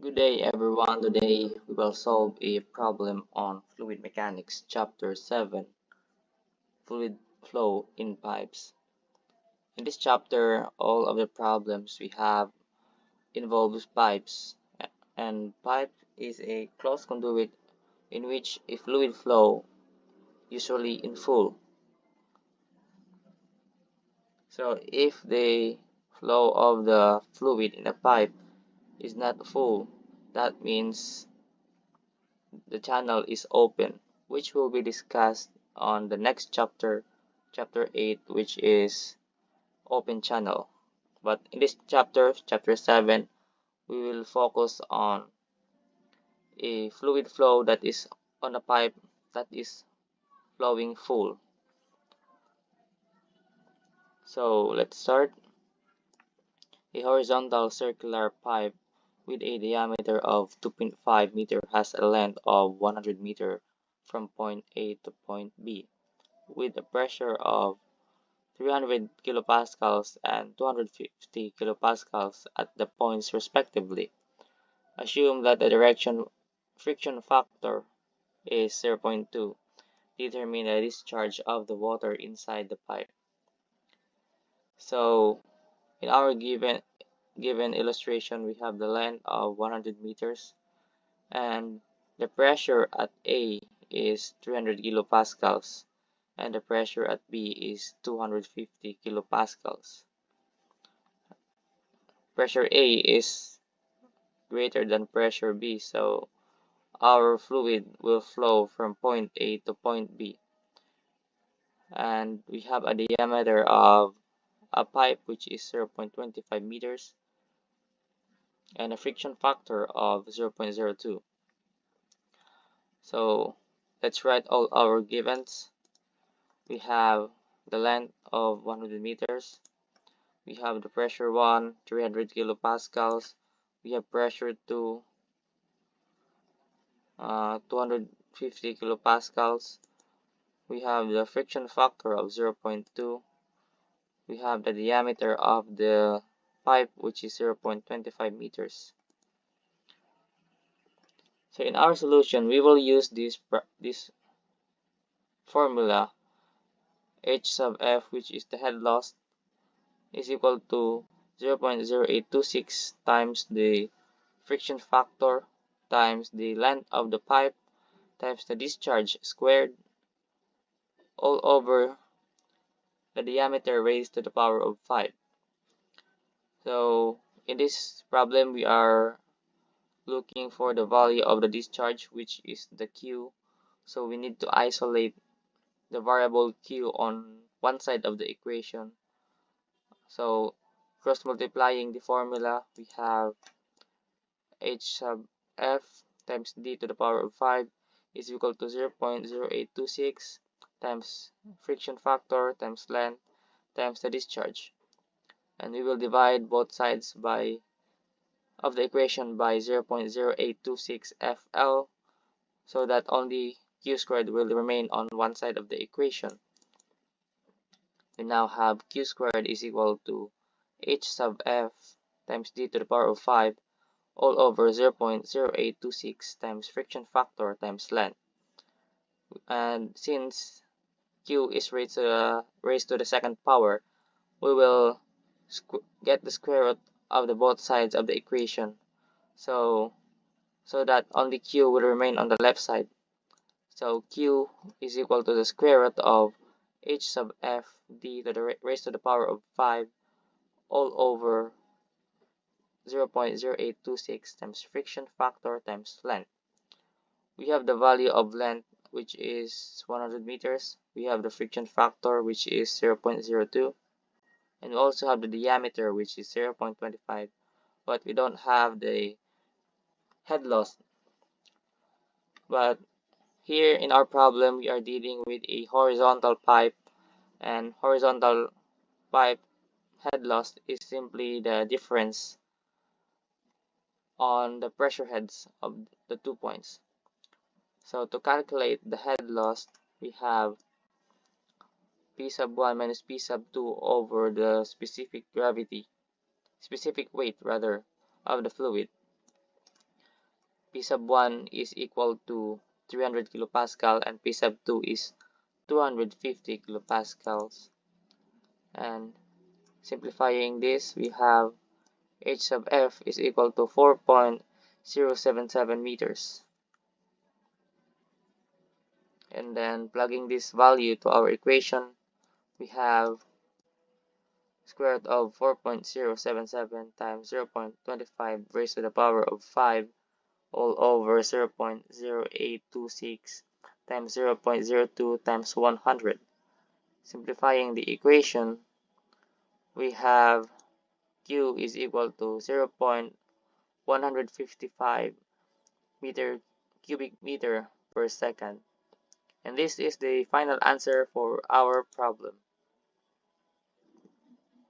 Good day everyone. Today we will solve a problem on fluid mechanics, chapter 7, fluid flow in pipes. In this chapter, all of the problems we have involves pipes, and pipe is a closed conduit in which a fluid flow, usually in full. So if the flow of the fluid in a pipe is not full, that means the channel is open, which will be discussed on the next chapter, chapter 8, which is open channel. But in this chapter, chapter 7, we will focus on a fluid flow that is on a pipe that is flowing full. So let's start. A horizontal circular pipe with a diameter of 2.5 meter has a length of 100 meter from point A to point B, with a pressure of 300 kilopascals and 250 kilopascals at the points respectively. Assume that the direction friction factor is 0.2. Determine the discharge of the water inside the pipe. So in our given illustration, we have the length of 100 meters and the pressure at A is 300 kilopascals and the pressure at B is 250 kilopascals. Pressure A is greater than pressure B, so our fluid will flow from point A to point B. And we have a diameter of a pipe which is 0.25 meters and a friction factor of 0.02. So let's write all our givens. We have the length of 100 meters. We have the pressure 1, 300 kilopascals. We have pressure 2, 250 kilopascals. We have the friction factor of 0.2. We have the diameter of the pipe, which is 0.25 meters. So in our solution, we will use this formula. H sub F, which is the head loss, is equal to 0.0826 times the friction factor times the length of the pipe times the discharge squared all over the diameter raised to the power of 5. So in this problem, we are looking for the value of the discharge, which is the Q. So we need to isolate the variable Q on one side of the equation. So cross multiplying the formula, we have H sub F times D to the power of 5 is equal to 0.0826 times friction factor times length times the discharge. And we will divide both sides of the equation by 0.0826 FL so that only Q squared will remain on one side of the equation. We now have Q squared is equal to H sub F times D to the power of 5 all over 0.0826 times friction factor times length. And since Q is raised to the second power, we will get the square root of the both sides of the equation. So that only Q will remain on the left side. So Q is equal to the square root of H sub F D to the raised to the power of 5 all over 0.0826 times friction factor times length. We have the value of length, which is 100 meters. We have the friction factor, which is 0.02. And we also have the diameter, which is 0.25. But we don't have the head loss. But here in our problem, we are dealing with a horizontal pipe, and horizontal pipe head loss is simply the difference on the pressure heads of the 2 points. So to calculate the head loss, we have P sub 1 minus P sub 2 over the specific weight of the fluid. P sub 1 is equal to 300 kilopascal and P sub 2 is 250 kilopascals. And simplifying this, we have H sub F is equal to 4.077 meters. And then plugging this value to our equation, we have square root of 4.077 times 0.25 raised to the power of 5 all over 0.0826 times 0.02 times 100. Simplifying the equation, we have Q is equal to 0.155 cubic meter per second. And this is the final answer for our problem.